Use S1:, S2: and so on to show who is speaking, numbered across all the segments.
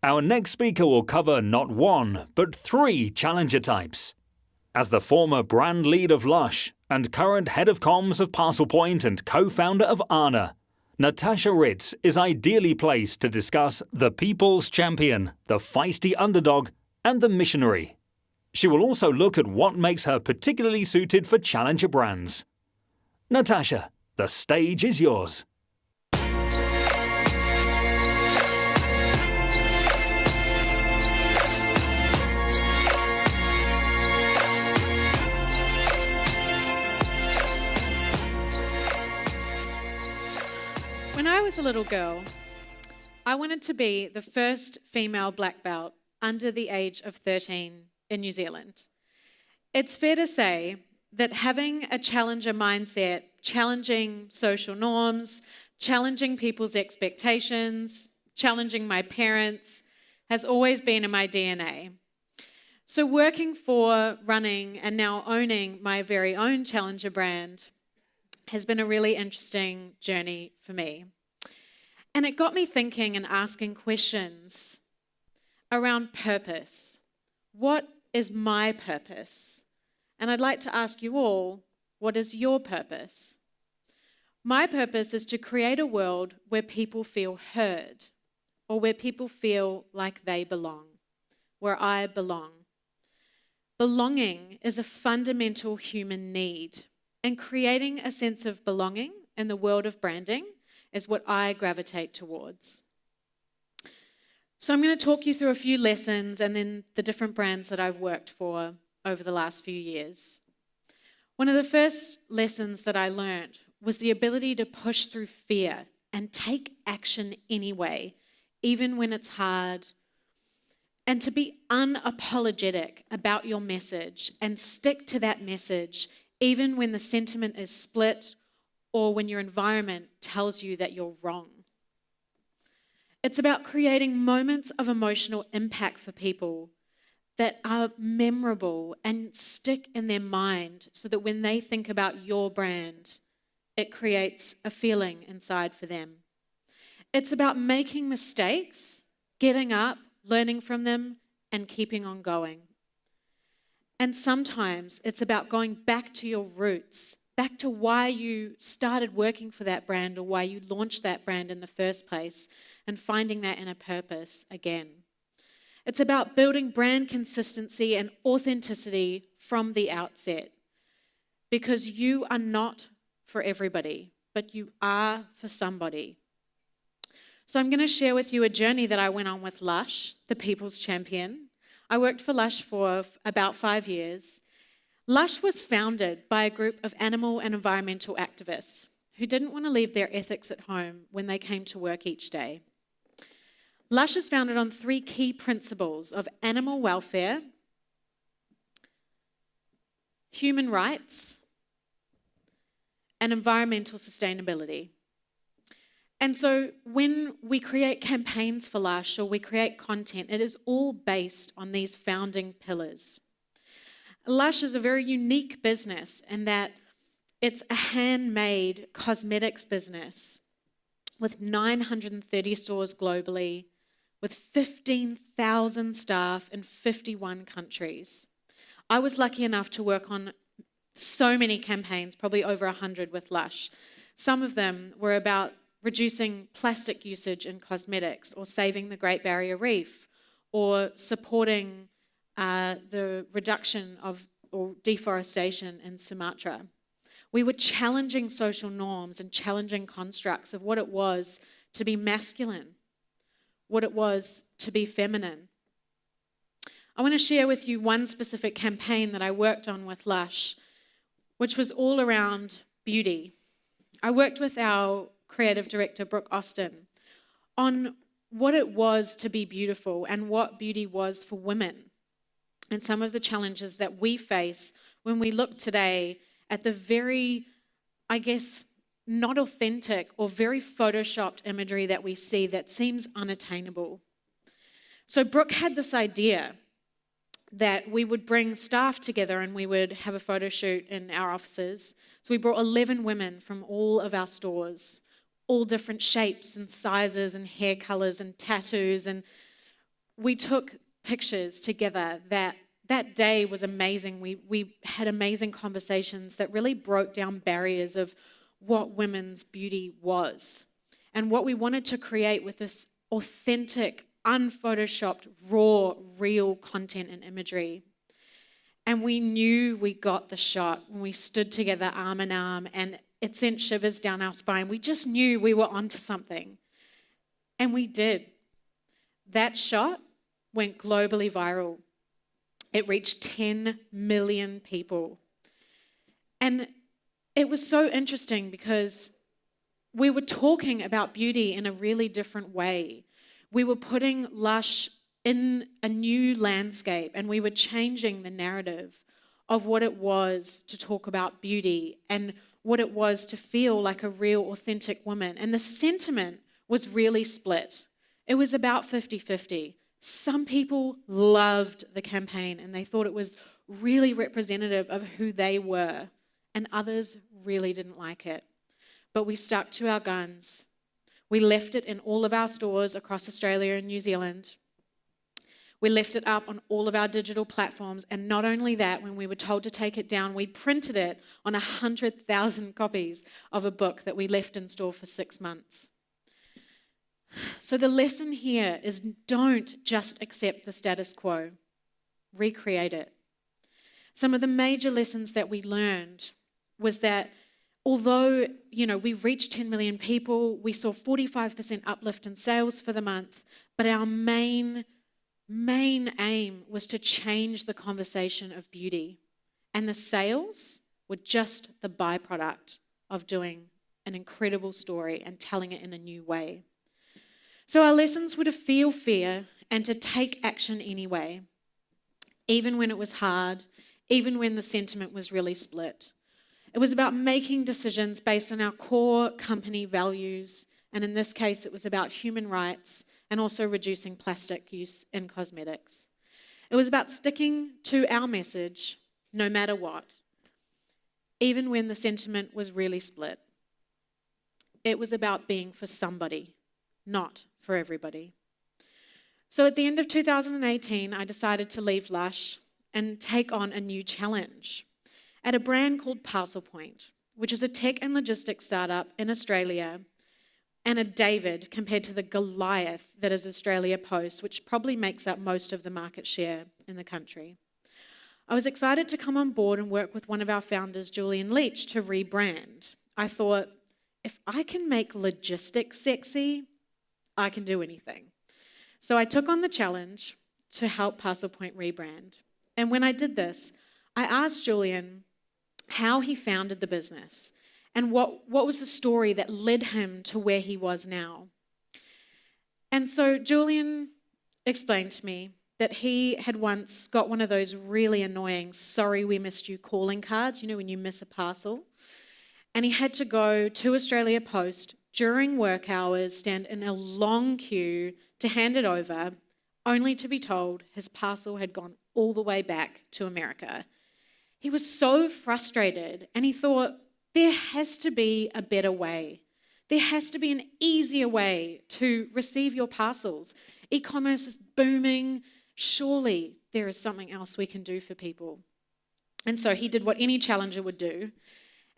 S1: Our next speaker will cover not one, but 3 challenger types. As the former brand lead of LUSH and current head of comms of Parcelpoint and co-founder of ARNA, Natasha Ritz is ideally placed to discuss the people's champion, the feisty underdog, and the missionary. She will also look at what makes her particularly suited for challenger brands. Natasha, the stage is yours.
S2: When I was a little girl, I wanted to be the first female black belt under the age of 13 in New Zealand. It's fair to say that having a challenger mindset, challenging social norms, challenging people's expectations, challenging my parents, has always been in my DNA. So working for, running, and now owning my very own challenger brand has been a really interesting journey for me. And it got me thinking and asking questions around purpose. What is my purpose? And I'd like to ask you all, what is your purpose? My purpose is to create a world where people feel heard, or where people feel like they belong, where I belong. Belonging is a fundamental human need, and creating a sense of belonging in the world of branding is what I gravitate towards. So I'm going to talk you through a few lessons and then the different brands that I've worked for over the last few years. One of the first lessons that I learned was the ability to push through fear and take action anyway, even when it's hard, and to be unapologetic about your message and stick to that message even when the sentiment is split or when your environment tells you that you're wrong. It's about creating moments of emotional impact for people that are memorable and stick in their mind so that when they think about your brand, it creates a feeling inside for them. It's about making mistakes, getting up, learning from them, and keeping on going. And sometimes it's about going back to your roots, back to why you started working for that brand or why you launched that brand in the first place, and finding that inner purpose again. It's about building brand consistency and authenticity from the outset, because you are not for everybody, but you are for somebody. So I'm going to share with you a journey that I went on with LUSH, the people's champion. I worked for LUSH for about 5 years. LUSH was founded by a group of animal and environmental activists who didn't want to leave their ethics at home when they came to work each day. LUSH is founded on 3 key principles of animal welfare, human rights, and environmental sustainability. And so when we create campaigns for LUSH or we create content, it is all based on these founding pillars. LUSH is a very unique business in that it's a handmade cosmetics business with 930 stores globally, with 15,000 staff in 51 countries. I was lucky enough to work on so many campaigns, probably over 100 with LUSH. Some of them were about reducing plastic usage in cosmetics, or saving the Great Barrier Reef, or supporting the reduction of or deforestation in Sumatra. We were challenging social norms and challenging constructs of what it was to be masculine, what it was to be feminine. I want to share with you one specific campaign that I worked on with LUSH, which was all around beauty. I worked with our creative director, Brooke Austin, on what it was to be beautiful and what beauty was for women, and some of the challenges that we face when we look today at the very, I guess, not authentic or very photoshopped imagery that we see that seems unattainable. So Brooke had this idea that we would bring staff together and we would have a photo shoot in our offices. So we brought 11 women from all of our stores, all different shapes and sizes and hair colors and tattoos, and we took pictures together that day was amazing. We had amazing conversations that really broke down barriers of what women's beauty was and what we wanted to create with this authentic, unphotoshopped, raw, real content and imagery. And we knew we got the shot when we stood together arm in arm, and it sent shivers down our spine. We just knew we were onto something. And we did. That shot went globally viral. It reached 10 million people. And it was so interesting because we were talking about beauty in a really different way. We were putting LUSH in a new landscape, and we were changing the narrative of what it was to talk about beauty and what it was to feel like a real, authentic woman. And the sentiment was really split. It was about 50-50. Some people loved the campaign and they thought it was really representative of who they were, and others really didn't like it. But we stuck to our guns. We left it in all of our stores across Australia and New Zealand. We left it up on all of our digital platforms, and not only that, when we were told to take it down, we printed it on 100,000 copies of a book that we left in store for 6 months. So the lesson here is don't just accept the status quo, recreate it. Some of the major lessons that we learned was that although, we reached 10 million people, we saw 45% uplift in sales for the month, but our main aim was to change the conversation of beauty. And the sales were just the byproduct of doing an incredible story and telling it in a new way. So our lessons were to feel fear and to take action anyway, even when it was hard, even when the sentiment was really split. It was about making decisions based on our core company values, and in this case, it was about human rights and also reducing plastic use in cosmetics. It was about sticking to our message no matter what, even when the sentiment was really split. It was about being for somebody, not for everybody. So at the end of 2018, I decided to leave LUSH and take on a new challenge at a brand called Parcelpoint, which is a tech and logistics startup in Australia, and a David compared to the Goliath that is Australia Post, which probably makes up most of the market share in the country. I was excited to come on board and work with one of our founders, Julian Leach, to rebrand. I thought, if I can make logistics sexy, I can do anything. So I took on the challenge to help Parcelpoint rebrand. And when I did this, I asked Julian how he founded the business and what was the story that led him to where he was now. And so Julian explained to me that he had once got one of those really annoying "sorry we missed you" calling cards, when you miss a parcel. And he had to go to Australia Post during work hours, stand in a long queue to hand it over, only to be told his parcel had gone all the way back to America. He was so frustrated, and he thought, there has to be a better way. There has to be an easier way to receive your parcels. E-commerce is booming. Surely there is something else we can do for people. And so he did what any challenger would do,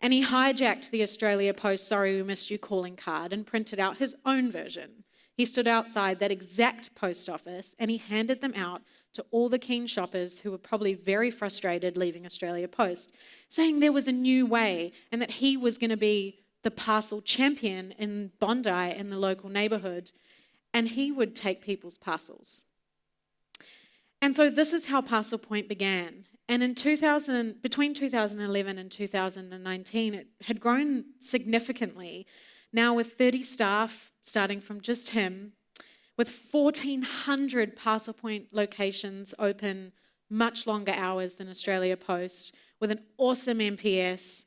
S2: and he hijacked the Australia Post "sorry we missed you" calling card and printed out his own version. He stood outside that exact post office and he handed them out to all the keen shoppers who were probably very frustrated leaving Australia Post, saying there was a new way and that he was going to be the parcel champion in Bondi in the local neighbourhood, and he would take people's parcels. And so this is how Parcelpoint began. And between 2011 and 2019, it had grown significantly, now with 30 staff, starting from just him, with 1,400 Parcelpoint locations open much longer hours than Australia Post, with an awesome NPS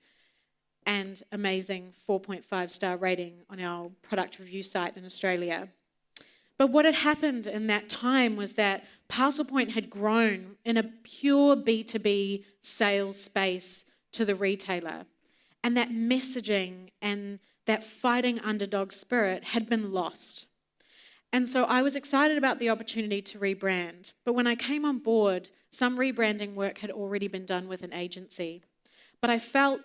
S2: and amazing 4.5-star rating on our product review site in Australia. But what had happened in that time was that Parcelpoint had grown in a pure B2B sales space to the retailer, and that messaging and that fighting underdog spirit had been lost. And so I was excited about the opportunity to rebrand. But when I came on board, some rebranding work had already been done with an agency. But I felt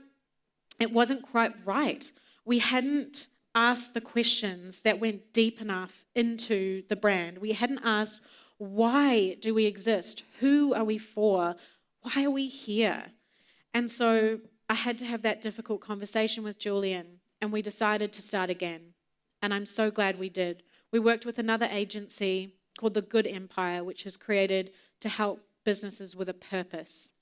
S2: it wasn't quite right. We hadn't asked the questions that went deep enough into the brand. We hadn't asked, why do we exist? Who are we for? Why are we here? And so I had to have that difficult conversation with Julian, and we decided to start again. And I'm so glad we did. We worked with another agency called The Good Empire, which is created to help businesses with a purpose.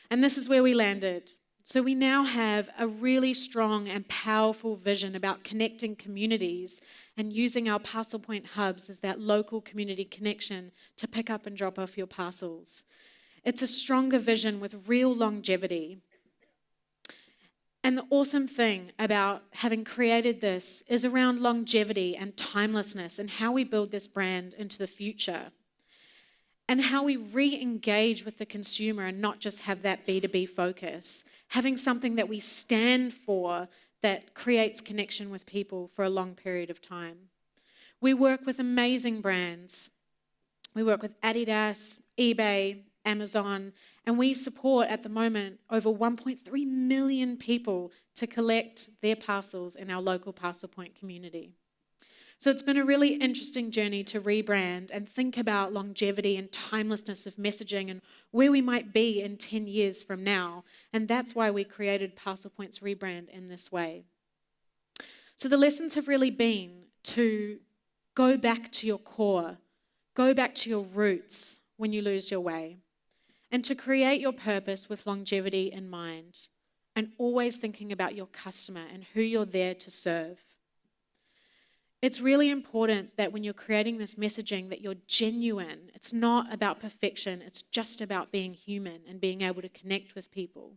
S2: And this is where we landed. So we now have a really strong and powerful vision about connecting communities and using our Parcelpoint hubs as that local community connection to pick up and drop off your parcels. It's a stronger vision with real longevity. And the awesome thing about having created this is around longevity and timelessness and how we build this brand into the future. And how we re-engage with the consumer and not just have that B2B focus. Having something that we stand for that creates connection with people for a long period of time. We work with amazing brands. We work with Adidas, eBay, Amazon, and we support at the moment over 1.3 million people to collect their parcels in our local Parcelpoint community. So it's been a really interesting journey to rebrand and think about longevity and timelessness of messaging and where we might be in 10 years from now. And that's why we created Parcelpoint's rebrand in this way. So the lessons have really been to go back to your core, go back to your roots when you lose your way, and to create your purpose with longevity in mind and always thinking about your customer and who you're there to serve. It's really important that when you're creating this messaging that you're genuine. It's not about perfection. It's just about being human and being able to connect with people.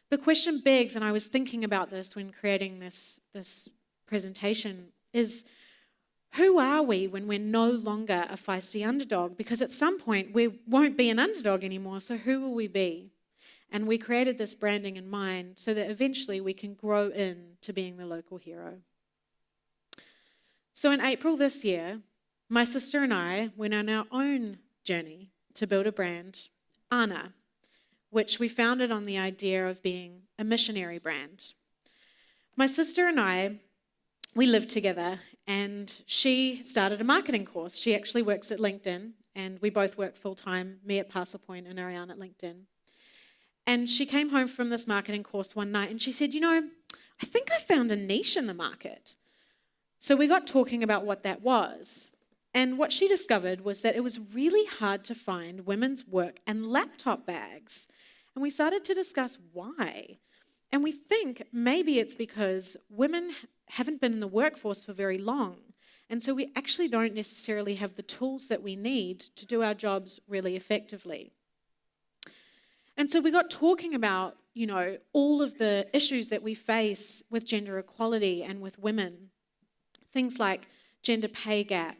S2: The question begs, and I was thinking about this when creating this presentation, is who are we when we're no longer a feisty underdog? Because at some point we won't be an underdog anymore, so who will we be? And we created this branding in mind so that eventually we can grow into being the local hero. So in April this year, my sister and I went on our own journey to build a brand, ARNA, which we founded on the idea of being a missionary brand. My sister and I, we lived together, and she started a marketing course. She actually works at LinkedIn, and we both work full-time, me at Parcelpoint and Ariane at LinkedIn. And she came home from this marketing course one night, and she said, I think I found a niche in the market. So we got talking about what that was. And what she discovered was that it was really hard to find women's work and laptop bags. And we started to discuss why. And we think maybe it's because women haven't been in the workforce for very long. And so we actually don't necessarily have the tools that we need to do our jobs really effectively. And so we got talking about, all of the issues that we face with gender equality and with women. Things like gender pay gap,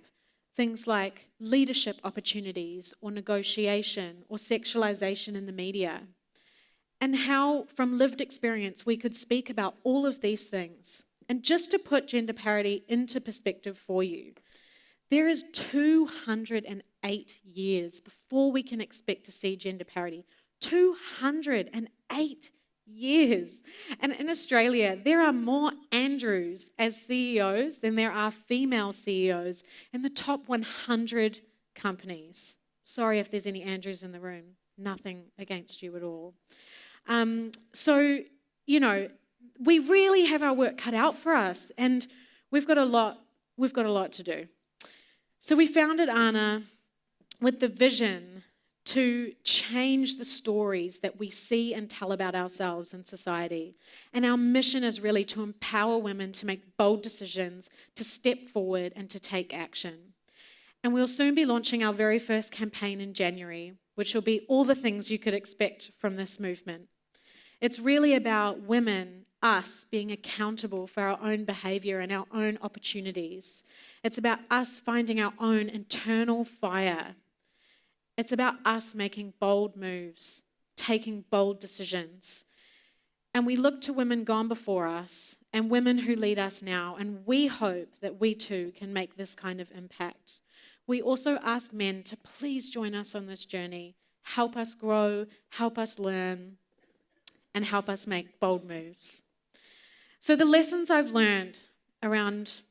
S2: things like leadership opportunities or negotiation or sexualization in the media, and how from lived experience we could speak about all of these things. And just to put gender parity into perspective for you, there is 208 years before we can expect to see gender parity. 208 years. And in Australia, there are more Andrews as CEOs than there are female CEOs in the top 100 companies. Sorry if there's any Andrews in the room. Nothing against you at all. We really have our work cut out for us, and we've got a lot to do. So we founded ARNA with the vision to change the stories that we see and tell about ourselves in society. And our mission is really to empower women to make bold decisions, to step forward and to take action. And we'll soon be launching our very first campaign in January, which will be all the things you could expect from this movement. It's really about women, us, being accountable for our own behaviour and our own opportunities. It's about us finding our own internal fire. It's about us making bold moves, taking bold decisions. And we look to women gone before us and women who lead us now, and we hope that we too can make this kind of impact. We also ask men to please join us on this journey, help us grow, help us learn, and help us make bold moves. So the lessons I've learned around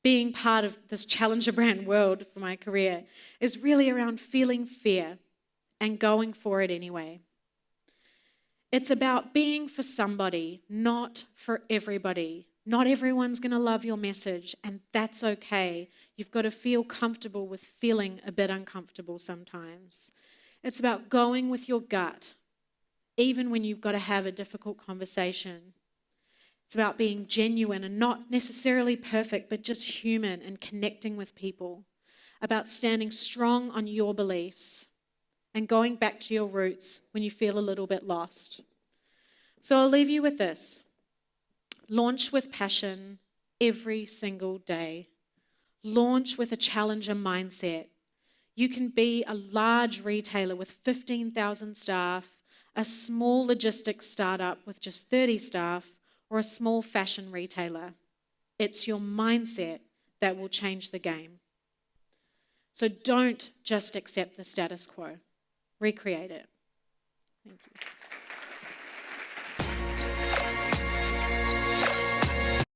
S2: being part of this challenger brand world for my career is really around feeling fear and going for it anyway. It's about being for somebody, not for everybody. Not everyone's going to love your message, and that's okay. You've got to feel comfortable with feeling a bit uncomfortable sometimes. It's about going with your gut, even when you've got to have a difficult conversation. It's about being genuine and not necessarily perfect, but just human and connecting with people. About standing strong on your beliefs and going back to your roots when you feel a little bit lost. So I'll leave you with this. Launch with passion every single day. Launch with a challenger mindset. You can be a large retailer with 15,000 staff, a small logistics startup with just 30 staff, or a small fashion retailer. It's your mindset that will change the game. So don't just accept the status quo. Recreate it. Thank you.